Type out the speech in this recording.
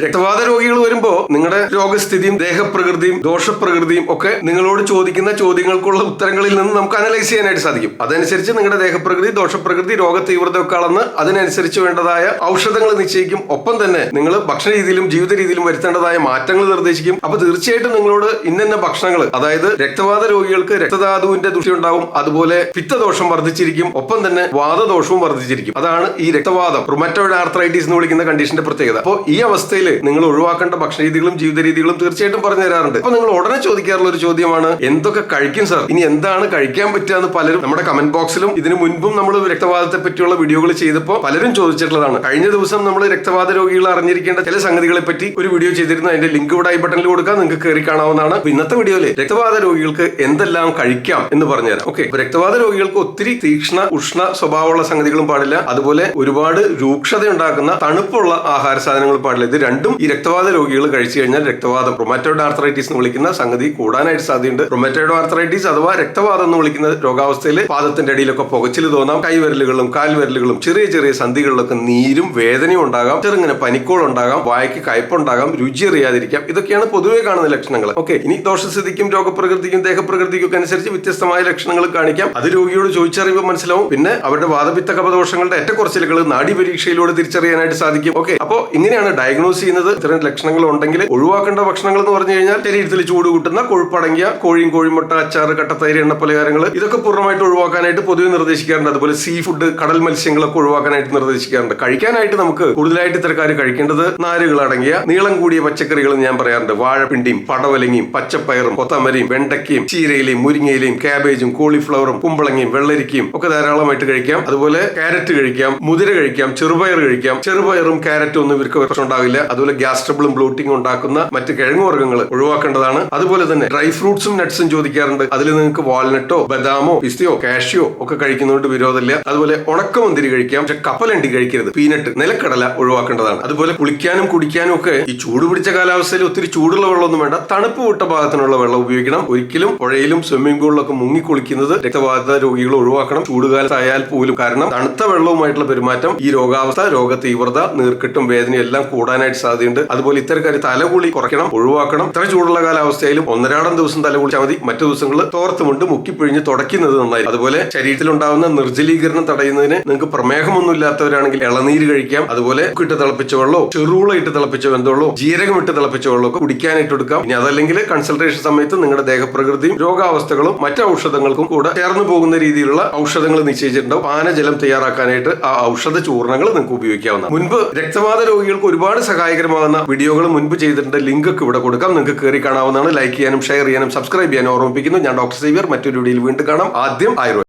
രക്തവാത രോഗികൾ വരുമ്പോൾ നിങ്ങളുടെ രോഗസ്ഥിതിയും ദേഹപ്രകൃതിയും ദോഷപ്രകൃതിയും ഒക്കെ നിങ്ങളോട് ചോദിക്കുന്ന ചോദ്യങ്ങൾക്കുള്ള ഉത്തരങ്ങളിൽ നിന്ന് നമുക്ക് അനലൈസ് ചെയ്യാനായിട്ട് സാധിക്കും. അതനുസരിച്ച് നിങ്ങളുടെ ദേഹപ്രകൃതി, ദോഷപ്രകൃതി, രോഗതീവ്രത ഒക്കെ അളന്ന് അതിനനുസരിച്ച് വേണ്ടതായ ഔഷധങ്ങൾ നിശ്ചയിക്കും. ഒപ്പം തന്നെ നിങ്ങൾ ഭക്ഷണ രീതിയിലും ജീവിത രീതിയിലും വരുത്തേണ്ടതായ മാറ്റങ്ങൾ നിർദ്ദേശിക്കും. അപ്പൊ തീർച്ചയായിട്ടും നിങ്ങളോട് ഇന്ന ഭക്ഷണങ്ങൾ, അതായത് രക്തവാത രോഗികൾക്ക് രക്തധാതുവിന്റെ ദുഷ്ടി ഉണ്ടാവും, അതുപോലെ പിത്തദോഷം വർദ്ധിച്ചിരിക്കും, ഒപ്പം തന്നെ വാതദോഷവും വർദ്ധിച്ചിരിക്കും. അതാണ് ഈ രക്തവാദം, റുമറ്റോയിഡ് ആർത്രൈറ്റിസ് എന്ന് വിളിക്കുന്ന കണ്ടീഷന്റെ പ്രത്യേകത. അപ്പോൾ ഈ അവസ്ഥയിൽ നിങ്ങൾ ഒഴിവാക്കേണ്ട ഭക്ഷണ രീതികളും ജീവിത രീതികളും തീർച്ചയായിട്ടും പറഞ്ഞു തരാറുണ്ട്. അപ്പൊ നിങ്ങൾ ഉടനെ ചോദിക്കാറുള്ള ഒരു ചോദ്യമാണ്, എന്തൊക്കെ കഴിക്കും സാർ, ഇനി എന്താണ് കഴിക്കാൻ പറ്റുക എന്ന് പലരും നമ്മുടെ കമന്റ് ബോക്സിലും ഇതിനു മുൻപും നമ്മൾ രക്തവാദത്തെ പറ്റിയുള്ള വീഡിയോകൾ ചെയ്തപ്പോൾ പലരും ചോദിച്ചിട്ടുള്ളതാണ്. കഴിഞ്ഞ ദിവസം നമ്മൾ രക്തവാത രോഗികൾ അറിഞ്ഞിരിക്കേണ്ട ചില സംഗതികളെ പറ്റി ഒരു വീഡിയോ ചെയ്തിരുന്നു. അതിന്റെ ലിങ്ക് ഇവിടെ ഐ ബട്ടണിൽ കൊടുക്കാം, നിങ്ങൾക്ക് കയറി കാണാവുന്നതാണ്. ഇന്നത്തെ വീഡിയോയിൽ രക്തവാത രോഗികൾക്ക് എന്തെല്ലാം കഴിക്കാം എന്ന് പറഞ്ഞുതരാം. ഓക്കെ, രക്തവാത രോഗികൾക്ക് ഒത്തിരി തീക്ഷ്ണ ഉഷ്ണ സ്വഭാവമുള്ള സംഗതികളും പാടില്ല, അതുപോലെ ഒരുപാട് രൂക്ഷത ഉണ്ടാക്കുന്ന തണുപ്പുള്ള ആഹാര സാധനങ്ങൾ പാടില്ല. ഇത് രണ്ടും ഈ രക്തവാത രോഗികൾ കഴിച്ചു കഴിഞ്ഞാൽ രക്തവാദം, റുമറ്റോയിഡ് ആർത്രൈറ്റിസ് എന്ന് വിളിക്കുന്ന സംഗതി കൂടാനായിട്ട് സാധ്യതയുണ്ട്. റുമറ്റോയിഡ് ആർത്രൈറ്റിസ് അഥവാ രക്തവാദം എന്ന് വിളിക്കുന്ന രോഗാവസ്ഥയിൽ പാദത്തിന്റെ അടിയിലൊക്കെ പുകച്ചിൽ തോന്നാം, കൈവിരലുകളും കാൽവിരലുകളും ചെറിയ ചെറിയ സന്ധികളിലൊക്കെ നീരും വേദനയും ഉണ്ടാകാം, ചെറുങ്ങനെ പനിക്കോളുണ്ടാകാം, വായ്ക്ക് കയ്പുണ്ടാകാം, രുചി അറിയാതിരിക്കാം. ഇതൊക്കെയാണ് പൊതുവെ കാണുന്ന ലക്ഷണങ്ങൾ. ഓക്കെ, ഇനി ദോഷസ്ഥിതിക്കും രോഗപ്രകൃതിക്കും ദേഹപ്രകൃതിക്കും ഒക്കെ അനുസരിച്ച് വ്യത്യസ്തമായ ലക്ഷണങ്ങൾ കാണിക്കാം. അത് രോഗിയോട് ചോദിച്ചറിയുമ്പോൾ മനസ്സിലാവും. പിന്നെ അവരുടെ വാതപിത്ത കഫദോഷങ്ങളുടെ ഏറ്റക്കുറച്ചിലുകൾ നാഡീപരീക്ഷയിലൂടെ തിരിച്ചറിയാനായിട്ട് സാധിക്കും. ഓക്കെ, അപ്പോൾ ഇങ്ങനെയാണ് ഡയഗ്നോസ് ചെയ്യുന്നത്. ഇത്തരം ലക്ഷണങ്ങൾ ഉണ്ടെങ്കിൽ ഒഴിവാക്കേണ്ട ഭക്ഷണങ്ങൾ എന്ന് പറഞ്ഞു കഴിഞ്ഞാൽ ശരീരത്തിൽ ചൂട് കൂട്ടുന്ന കൊഴുപ്പടങ്ങിയ കോഴിയും കോഴിമുട്ട, അച്ചാറ്, കട്ടത്തൈര്, എണ്ണ പലഹാരങ്ങൾ ഇതൊക്കെ പൂർണ്ണമായിട്ട് ഒഴിവാക്കാനായിട്ട് പൊതുവെ നിർദ്ദേശിക്കാറുണ്ട്. അതുപോലെ സീ ഫുഡ്, കടൽ മത്സ്യങ്ങളൊക്കെ ഒഴിവാക്കാനായിട്ട് നിർദ്ദേശിക്കാറുണ്ട്. കഴിക്കാനായിട്ട് നമുക്ക് കൂടുതലായിട്ട് ഇത്തരക്കാർ കഴിക്കേണ്ടത് നാരുകൾ അടങ്ങിയ നീളം കൂടിയ പച്ചക്കറികൾ ഞാൻ പറയാറുണ്ട്. വാഴപ്പിണ്ടിയും പടവലങ്ങിയും പച്ചപ്പയറും കൊത്തമരയും വെണ്ടക്കയും ചീരയിലെയും മുരിങ്ങയിലെയും ക്യാബേജും കോളിഫ്ലവറും കുമ്പളങ്ങയും വെള്ളരിക്കയും ഒക്കെ ധാരാളമായിട്ട് കഴിക്കാം. അതുപോലെ ക്യാരറ്റ് കഴിക്കാം, മുതിര കഴിക്കാം, ചെറുപയർ കഴിക്കാം. ചെറുപയറും ക്യാരറ്റും ഒന്നും ഇവർക്ക് പ്രശ്നം ഉണ്ടാവില്ല. അതുപോലെ ഗ്യാസ് ട്രബിളും ബ്ലോട്ടിംഗ് ഉണ്ടാക്കുന്ന മറ്റ് കിഴങ്ങുവർഗ്ഗങ്ങൾ ഒഴിവാക്കേണ്ടതാണ്. അതുപോലെ തന്നെ ഡ്രൈ ഫ്രൂട്ട്സും നട്ട്സും ചോദിക്കാറുണ്ട്. അതിൽ നിങ്ങൾക്ക് വാൾനട്ടോ ബദാമോ പിസ്തയോ കാഷ്യോ ഒക്കെ കഴിക്കുന്നതുകൊണ്ട് വിരോധമില്ല. അതുപോലെ ഉണക്കമുന്തിരി കഴിക്കാം, പക്ഷെ കപ്പലണ്ടി കഴിക്കരുത്. പീനട്ട്, നിലക്കടല ഒഴിവാക്കേണ്ടതാണ്. അതുപോലെ കുളിക്കാനും കുടിക്കാനും ഒക്കെ ഈ ചൂട് പിടിച്ച കാലാവസ്ഥയിൽ ഒത്തിരി ചൂടുള്ള വെള്ളമൊന്നും വേണ്ട, തണുപ്പ് വിട്ട ഭാഗത്തിനുള്ള വെള്ളം ഉപയോഗിക്കണം. ഒരിക്കലും പുഴയിലും സ്വിമ്മിംഗ് പൂളിലൊക്കെ മുങ്ങി കുളിക്കുന്നത് രക്തബാധിത രോഗികൾ ഒഴിവാക്കണം, ചൂടുകാലത്തായാൽ പോലും. കാരണം തണുത്ത വെള്ളവുമായിട്ടുള്ള പെരുമാറ്റം ഈ രോഗാവസ്ഥ, രോഗ തീവ്രത, നീർക്കെട്ടും വേദനയും എല്ലാം കൂടാനായിട്ട് സാധ്യതയുണ്ട്. അതുപോലെ ഇത്തരക്കാർ തലകുളി കുറയ്ക്കണം, ഒഴിവാക്കണം. ഇത്ര ചൂടുള്ള കാലാവസ്ഥയിലും ഒന്നരാടം ദിവസം തലകുളിച്ചാൽ മതി. മറ്റു ദിവസങ്ങളിൽ തോർത്തുമുണ്ട് മുക്കിപ്പിഴിഞ്ഞ് തുടയ്ക്കുന്നത് നന്നായി. അതുപോലെ ശരീരത്തിലുണ്ടാവുന്ന നിർജ്ജലീകരണം തടയുന്നതിന് നിങ്ങൾക്ക് പ്രമേഹമൊന്നും ഇല്ലാത്തവരാണെങ്കിൽ ഇളനീര് കഴിക്കാം. അതുപോലെ ഉപ്പിട്ട് തിളപ്പിച്ച വെള്ളമോ ചെറുള ഇട്ട് തിളപ്പിച്ച വെന്തവെള്ളമോ ജീരകം ഇട്ട് തിളപ്പിച്ച വെള്ളമോ ഒക്കെ കുടിക്കാനായിട്ട് എടുക്കാം. ഇനി അതല്ലെങ്കിൽ കൺസൾട്ടേഷൻ സമയത്ത് നിങ്ങളുടെ ദേഹപ്രകൃതിയും രോഗാവസ്ഥകളും മറ്റു ഔഷധങ്ങൾക്കും കൂടെ ചേർന്ന് പോകുന്ന രീതിയിലുള്ള ഔഷധങ്ങൾ നിശ്ചയിച്ചിട്ടുണ്ടാവും. പാനജലം തയ്യാറാക്കാനായിട്ട് ആ ഔഷധ ചൂർണങ്ങൾ നിങ്ങൾക്ക് ഉപയോഗിക്കാവുന്ന. മുൻപ് രക്തവാത രോഗികൾക്ക് ഒരുപാട് സഹായകരമാകുന്ന വീഡിയോകൾ മുൻപ് ചെയ്തിട്ടുണ്ട്. ലിങ്ക് ഒക്കെ ഇവിടെ കൊടുക്കാം, നിങ്ങൾക്ക് കയറി കാണാവുന്നതാണ്. ലൈക്ക് ചെയ്യാനും ഷെയർ ചെയ്യാനും സബ്സ്ക്രൈബ് ചെയ്യാനും ഓർമ്മിപ്പിക്കുന്നു. ഞാൻ ഡോക്ടർ സേവ്യർ. മറ്റൊരു വീഡിയോയിൽ വീണ്ടും കാണാം. ആദ്യം ആയുർവേദം.